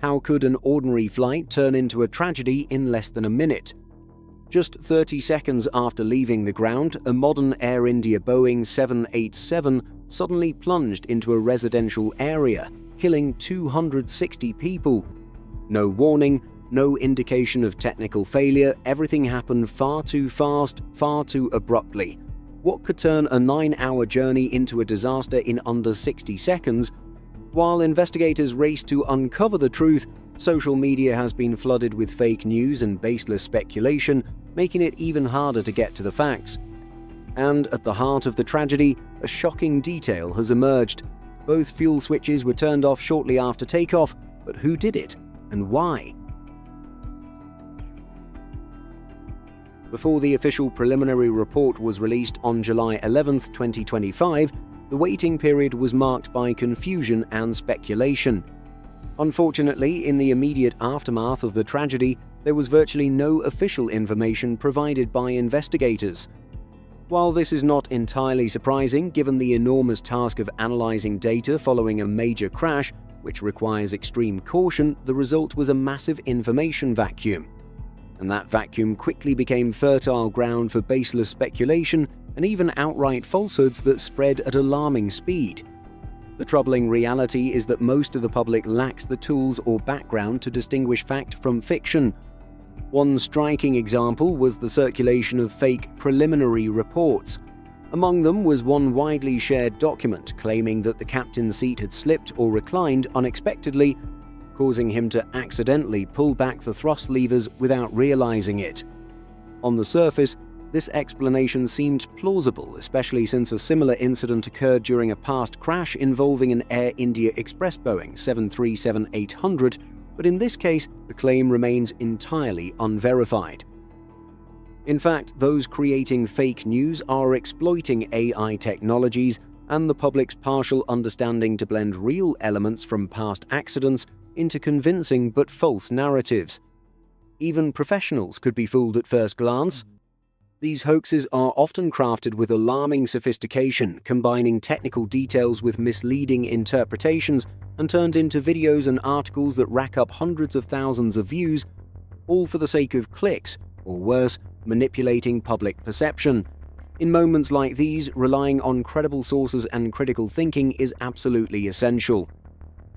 How could an ordinary flight turn into a tragedy in less than a minute? Just 30 seconds after leaving the ground, a modern Air India Boeing 787 suddenly plunged into a residential area, killing 260 people. No warning, no indication of technical failure, everything happened far too fast, far too abruptly. What could turn a 9-hour journey into a disaster in under 60 seconds? While investigators race to uncover the truth, social media has been flooded with fake news and baseless speculation, making it even harder to get to the facts. And at the heart of the tragedy, a shocking detail has emerged. Both fuel switches were turned off shortly after takeoff, but who did it and why? Before the official preliminary report was released on July 11, 2025, the waiting period was marked by confusion and speculation. Unfortunately, in the immediate aftermath of the tragedy, there was virtually no official information provided by investigators. While this is not entirely surprising given the enormous task of analyzing data following a major crash, which requires extreme caution, the result was a massive information vacuum. And that vacuum quickly became fertile ground for baseless speculation and even outright falsehoods that spread at alarming speed. The troubling reality is that most of the public lacks the tools or background to distinguish fact from fiction. One striking example was the circulation of fake preliminary reports. Among them was one widely shared document claiming that the captain's seat had slipped or reclined unexpectedly, causing him to accidentally pull back the thrust levers without realizing it. On the surface, this explanation seemed plausible, especially since a similar incident occurred during a past crash involving an Air India Express Boeing 737-800, but in this case, the claim remains entirely unverified. In fact, those creating fake news are exploiting AI technologies and the public's partial understanding to blend real elements from past accidents into convincing but false narratives. Even professionals could be fooled at first glance. These hoaxes are often crafted with alarming sophistication, combining technical details with misleading interpretations, and turned into videos and articles that rack up hundreds of thousands of views, all for the sake of clicks, or worse, manipulating public perception. In moments like these, relying on credible sources and critical thinking is absolutely essential.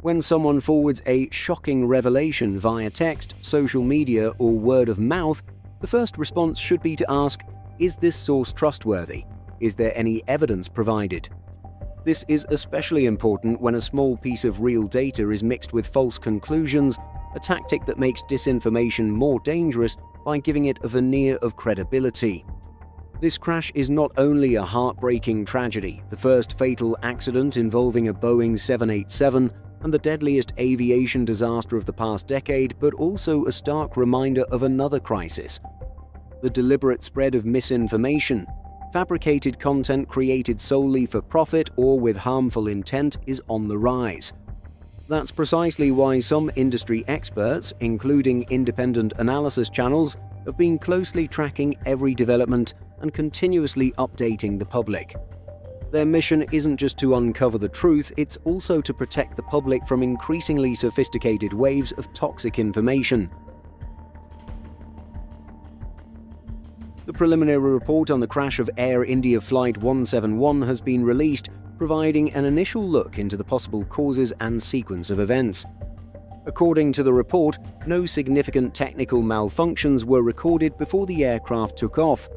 When someone forwards a shocking revelation via text, social media, or word of mouth, the first response should be to ask, is this source trustworthy? Is there any evidence provided? This is especially important when a small piece of real data is mixed with false conclusions, a tactic that makes disinformation more dangerous by giving it a veneer of credibility. This crash is not only a heartbreaking tragedy, the first fatal accident involving a Boeing 787, and the deadliest aviation disaster of the past decade, but also a stark reminder of another crisis. The deliberate spread of misinformation. Fabricated content created solely for profit or with harmful intent is on the rise. That's precisely why some industry experts, including independent analysis channels, have been closely tracking every development and continuously updating the public. Their mission isn't just to uncover the truth, it's also to protect the public from increasingly sophisticated waves of toxic information. The preliminary report on the crash of Air India Flight 171 has been released, providing an initial look into the possible causes and sequence of events. According to the report, no significant technical malfunctions were recorded before the aircraft took off.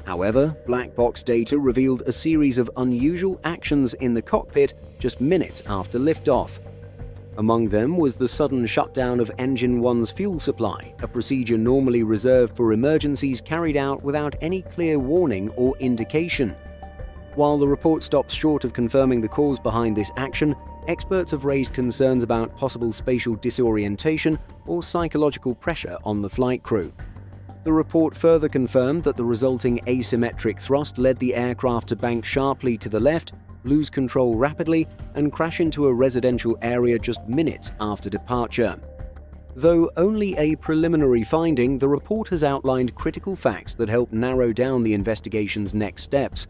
However, black box data revealed a series of unusual actions in the cockpit just minutes after liftoff. Among them was the sudden shutdown of Engine 1's fuel supply, a procedure normally reserved for emergencies carried out without any clear warning or indication. While the report stops short of confirming the cause behind this action, experts have raised concerns about possible spatial disorientation or psychological pressure on the flight crew. The report further confirmed that the resulting asymmetric thrust led the aircraft to bank sharply to the left, lose control rapidly, and crash into a residential area just minutes after departure. Though only a preliminary finding, the report has outlined critical facts that help narrow down the investigation's next steps.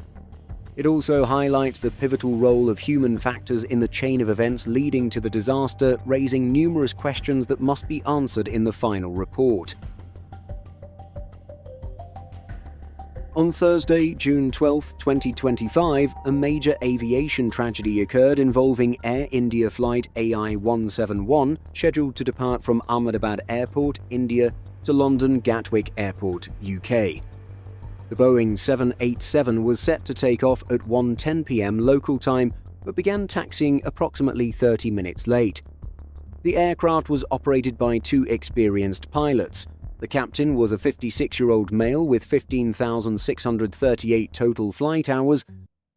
It also highlights the pivotal role of human factors in the chain of events leading to the disaster, raising numerous questions that must be answered in the final report. On Thursday, June 12, 2025, a major aviation tragedy occurred involving Air India flight AI-171, scheduled to depart from Ahmedabad Airport, India, to London Gatwick Airport, UK. The Boeing 787 was set to take off at 1:10 p.m. local time, but began taxiing approximately 30 minutes late. The aircraft was operated by two experienced pilots. The captain was a 56-year-old male with 15,638 total flight hours,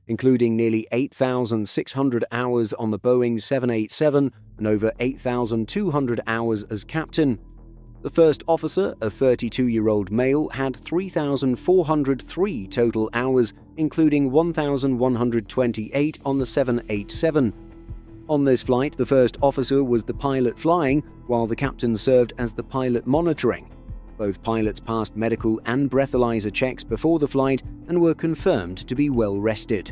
including nearly 8,600 hours on the Boeing 787 and over 8,200 hours as captain. The first officer, a 32-year-old male, had 3,403 total hours, including 1,128 on the 787. On this flight, the first officer was the pilot flying, while the captain served as the pilot monitoring. Both pilots passed medical and breathalyzer checks before the flight and were confirmed to be well rested.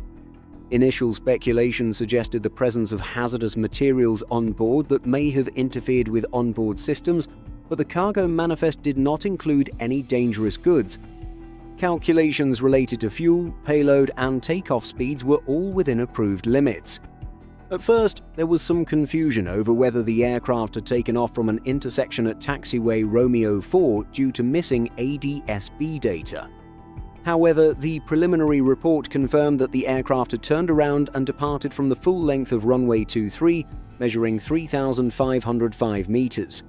Initial speculation suggested the presence of hazardous materials on board that may have interfered with onboard systems, but the cargo manifest did not include any dangerous goods. Calculations related to fuel, payload, and takeoff speeds were all within approved limits. At first, there was some confusion over whether the aircraft had taken off from an intersection at taxiway Romeo 4 due to missing ADS-B data. However, the preliminary report confirmed that the aircraft had turned around and departed from the full length of runway 23, measuring 3,505 meters.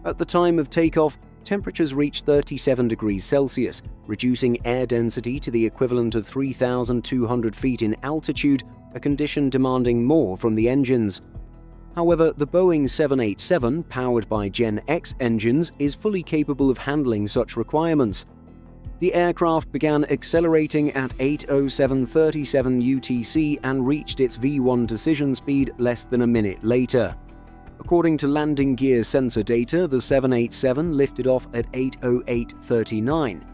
At the time of takeoff, temperatures reached 37 degrees Celsius, reducing air density to the equivalent of 3,200 feet in altitude, a condition demanding more from the engines. However, the Boeing 787, powered by Gen X engines, is fully capable of handling such requirements. The aircraft began accelerating at 8:07:37 UTC and reached its V1 decision speed less than a minute later. According to landing gear sensor data, the 787 lifted off at 8:08:39.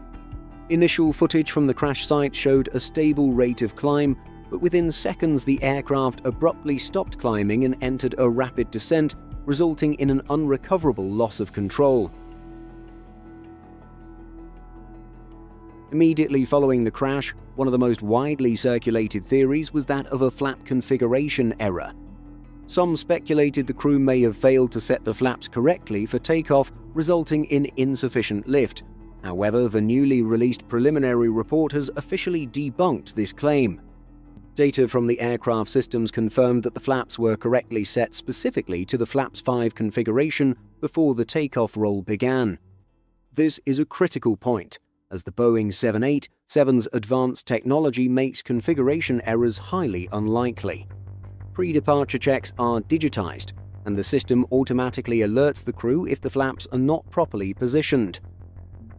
Initial footage from the crash site showed a stable rate of climb, but within seconds the aircraft abruptly stopped climbing and entered a rapid descent, resulting in an unrecoverable loss of control. Immediately following the crash, one of the most widely circulated theories was that of a flap configuration error. Some speculated the crew may have failed to set the flaps correctly for takeoff, resulting in insufficient lift. However, the newly released preliminary report has officially debunked this claim. Data from the aircraft systems confirmed that the flaps were correctly set specifically to the flaps 5 configuration before the takeoff roll began. This is a critical point, as the Boeing 787's advanced technology makes configuration errors highly unlikely. Pre-departure checks are digitized, and the system automatically alerts the crew if the flaps are not properly positioned.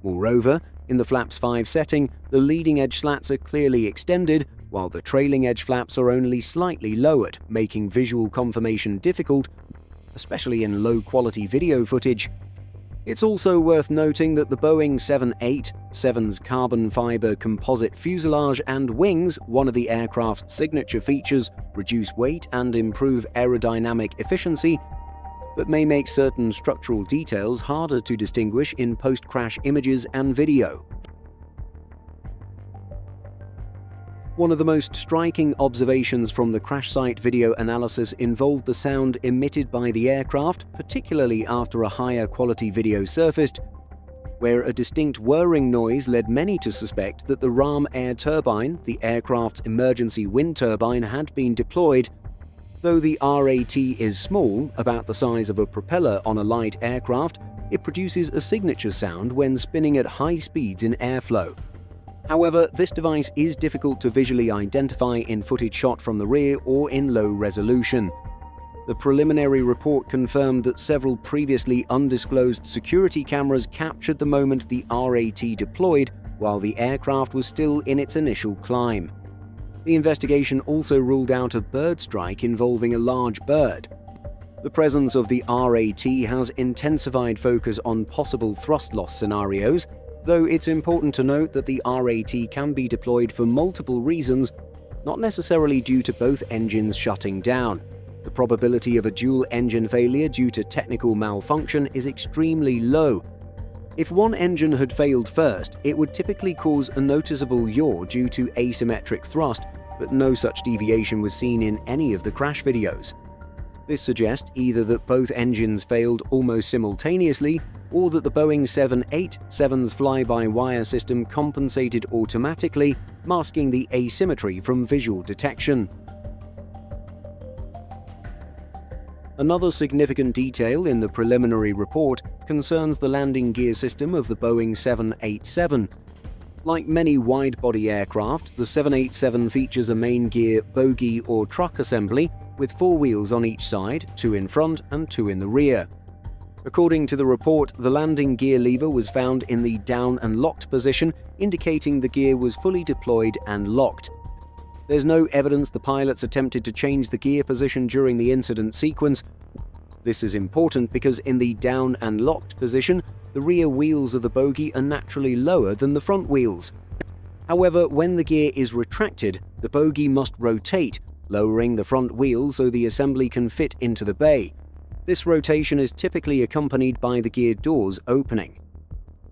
Moreover, in the flaps 5 setting, the leading edge slats are clearly extended, while the trailing edge flaps are only slightly lowered, making visual confirmation difficult, especially in low-quality video footage. It's also worth noting that the Boeing 787's carbon fiber composite fuselage and wings, one of the aircraft's signature features, reduce weight and improve aerodynamic efficiency, but may make certain structural details harder to distinguish in post-crash images and video. One of the most striking observations from the crash site video analysis involved the sound emitted by the aircraft, particularly after a higher quality video surfaced, where a distinct whirring noise led many to suspect that the RAM air turbine, the aircraft's emergency wind turbine, had been deployed. Though the RAT is small, about the size of a propeller on a light aircraft, it produces a signature sound when spinning at high speeds in airflow. However, this device is difficult to visually identify in footage shot from the rear or in low resolution. The preliminary report confirmed that several previously undisclosed security cameras captured the moment the RAT deployed while the aircraft was still in its initial climb. The investigation also ruled out a bird strike involving a large bird. The presence of the RAT has intensified focus on possible thrust loss scenarios, though it's important to note that the RAT can be deployed for multiple reasons, not necessarily due to both engines shutting down. The probability of a dual engine failure due to technical malfunction is extremely low. If one engine had failed first, it would typically cause a noticeable yaw due to asymmetric thrust, but no such deviation was seen in any of the crash videos. This suggests either that both engines failed almost simultaneously, or that the Boeing 787's fly-by-wire system compensated automatically, masking the asymmetry from visual detection. Another significant detail in the preliminary report concerns the landing gear system of the Boeing 787. Like many wide-body aircraft, the 787 features a main gear, bogie or truck assembly with 4 wheels on each side, 2 in front and 2 in the rear. According to the report, the landing gear lever was found in the down and locked position, indicating the gear was fully deployed and locked. There's no evidence the pilots attempted to change the gear position during the incident sequence. This is important because in the down and locked position, the rear wheels of the bogie are naturally lower than the front wheels. However, when the gear is retracted, the bogie must rotate, lowering the front wheel so the assembly can fit into the bay. This rotation is typically accompanied by the gear doors opening.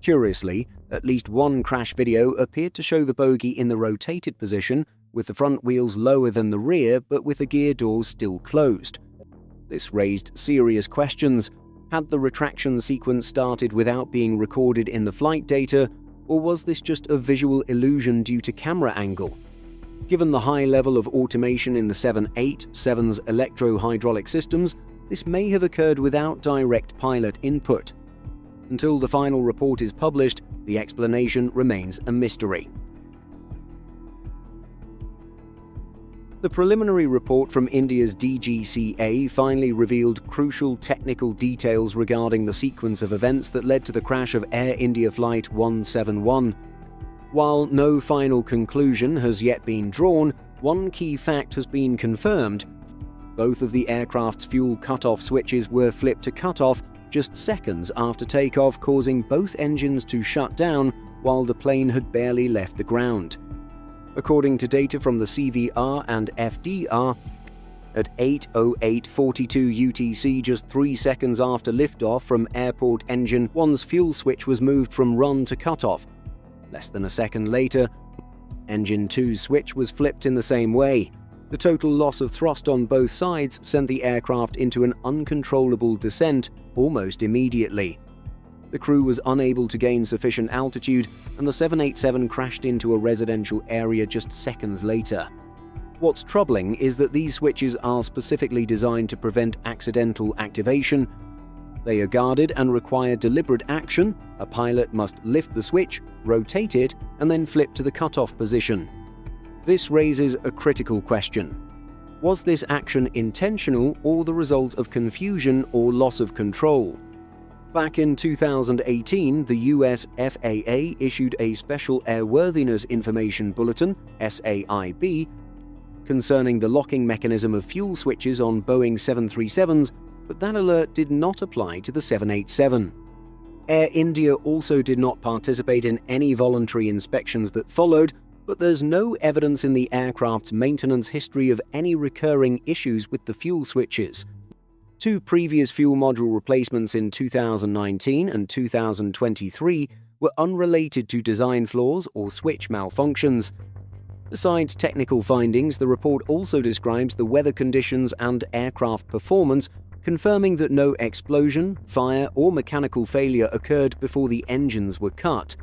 Curiously, at least one crash video appeared to show the bogie in the rotated position, with the front wheels lower than the rear but with the gear doors still closed. This raised serious questions. Had the retraction sequence started without being recorded in the flight data, or was this just a visual illusion due to camera angle? Given the high level of automation in the 787's electro-hydraulic systems, this may have occurred without direct pilot input. Until the final report is published, the explanation remains a mystery. The preliminary report from India's DGCA finally revealed crucial technical details regarding the sequence of events that led to the crash of Air India Flight 171. While no final conclusion has yet been drawn, one key fact has been confirmed. Both of the aircraft's fuel cutoff switches were flipped to cutoff just seconds after takeoff, causing both engines to shut down while the plane had barely left the ground. According to data from the CVR and FDR, at 8:08:42 UTC, just 3 seconds after liftoff from Airport Engine 1's fuel switch was moved from run to cutoff. Less than a second later, Engine 2's switch was flipped in the same way. The total loss of thrust on both sides sent the aircraft into an uncontrollable descent almost immediately. The crew was unable to gain sufficient altitude, and the 787 crashed into a residential area just seconds later. What's troubling is that these switches are specifically designed to prevent accidental activation. They are guarded and require deliberate action. A pilot must lift the switch, rotate it, and then flip to the cutoff position. This raises a critical question. Was this action intentional or the result of confusion or loss of control? Back in 2018, the US FAA issued a Special Airworthiness Information Bulletin, SAIB, concerning the locking mechanism of fuel switches on Boeing 737s, but that alert did not apply to the 787. Air India also did not participate in any voluntary inspections that followed, but there's no evidence in the aircraft's maintenance history of any recurring issues with the fuel switches. 2 previous fuel module replacements in 2019 and 2023 were unrelated to design flaws or switch malfunctions. Besides technical findings, the report also describes the weather conditions and aircraft performance, confirming that no explosion, fire, or mechanical failure occurred before the engines were cut.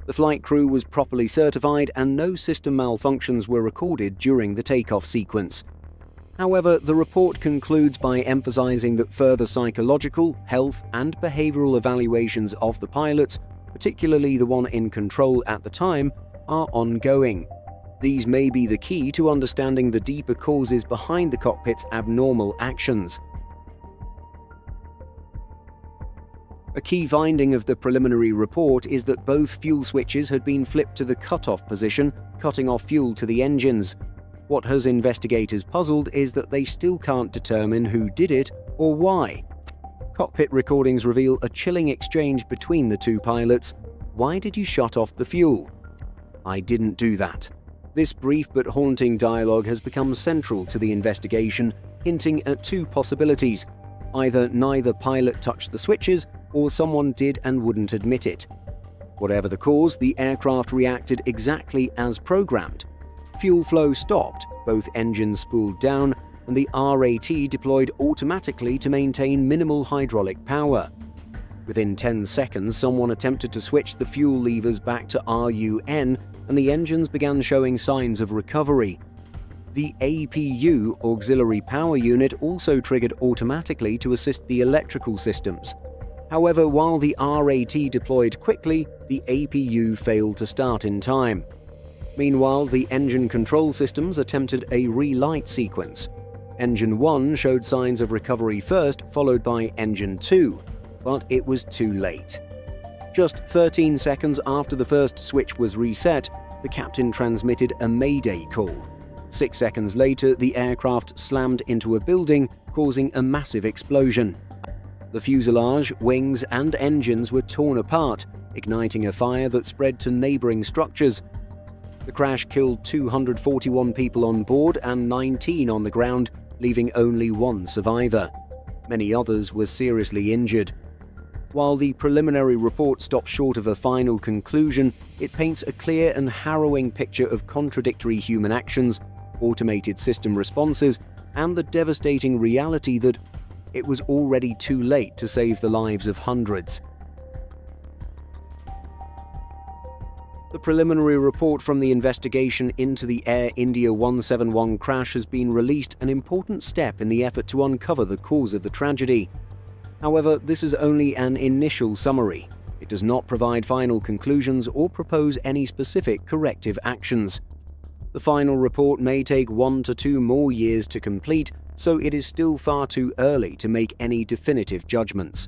The flight crew was properly certified and no system malfunctions were recorded during the takeoff sequence. However, the report concludes by emphasizing that further psychological, health, and behavioral evaluations of the pilots, particularly the one in control at the time, are ongoing. These may be the key to understanding the deeper causes behind the cockpit's abnormal actions. A key finding of the preliminary report is that both fuel switches had been flipped to the cutoff position, cutting off fuel to the engines. What has investigators puzzled is that they still can't determine who did it or why. Cockpit recordings reveal a chilling exchange between the 2 pilots. "Why did you shut off the fuel?" "I didn't do that." This brief but haunting dialogue has become central to the investigation, hinting at two possibilities. Either neither pilot touched the switches, or someone did and wouldn't admit it. Whatever the cause, the aircraft reacted exactly as programmed. Fuel flow stopped, both engines spooled down, and the RAT deployed automatically to maintain minimal hydraulic power. Within 10 seconds, someone attempted to switch the fuel levers back to RUN, and the engines began showing signs of recovery. The APU, Auxiliary Power Unit, also triggered automatically to assist the electrical systems. However, while the RAT deployed quickly, the APU failed to start in time. Meanwhile, the engine control systems attempted a relight sequence. Engine 1 showed signs of recovery first, followed by Engine 2, but it was too late. Just 13 seconds after the first switch was reset, the captain transmitted a mayday call. 6 seconds later, the aircraft slammed into a building, causing a massive explosion. The fuselage, wings, and engines were torn apart, igniting a fire that spread to neighboring structures. The crash killed 241 people on board and 19 on the ground, leaving only one survivor. Many others were seriously injured. While the preliminary report stops short of a final conclusion, it paints a clear and harrowing picture of contradictory human actions, automated system responses, and the devastating reality that it was already too late to save the lives of hundreds. The preliminary report from the investigation into the Air India 171 crash has been released, an important step in the effort to uncover the cause of the tragedy. However, this is only an initial summary. It does not provide final conclusions or propose any specific corrective actions. The final report may take 1 to 2 more years to complete, so it is still far too early to make any definitive judgments.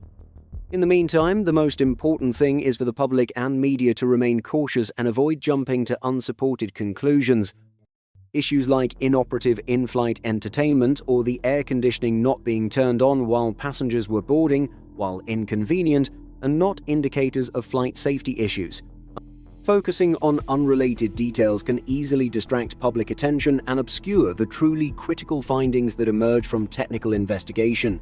In the meantime, the most important thing is for the public and media to remain cautious and avoid jumping to unsupported conclusions. Issues like inoperative in-flight entertainment or the air conditioning not being turned on while passengers were boarding, while inconvenient, are not indicators of flight safety issues. Focusing on unrelated details can easily distract public attention and obscure the truly critical findings that emerge from technical investigation.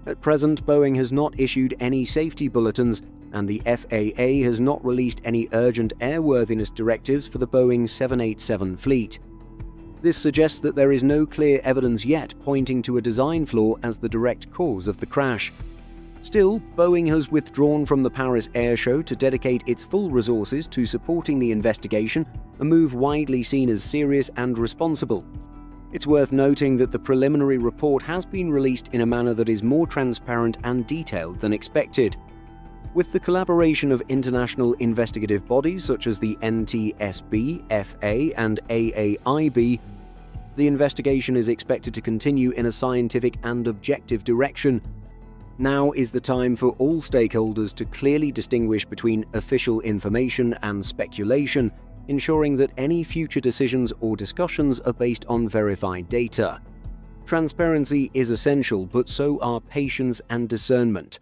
At present, Boeing has not issued any safety bulletins, and the FAA has not released any urgent airworthiness directives for the Boeing 787 fleet. This suggests that there is no clear evidence yet pointing to a design flaw as the direct cause of the crash. Still, Boeing has withdrawn from the Paris Air Show to dedicate its full resources to supporting the investigation, a move widely seen as serious and responsible. It's worth noting that the preliminary report has been released in a manner that is more transparent and detailed than expected. With the collaboration of international investigative bodies such as the NTSB, FA, and AAIB, the investigation is expected to continue in a scientific and objective direction. Now is the time for all stakeholders to clearly distinguish between official information and speculation, ensuring that any future decisions or discussions are based on verified data. Transparency is essential, but so are patience and discernment.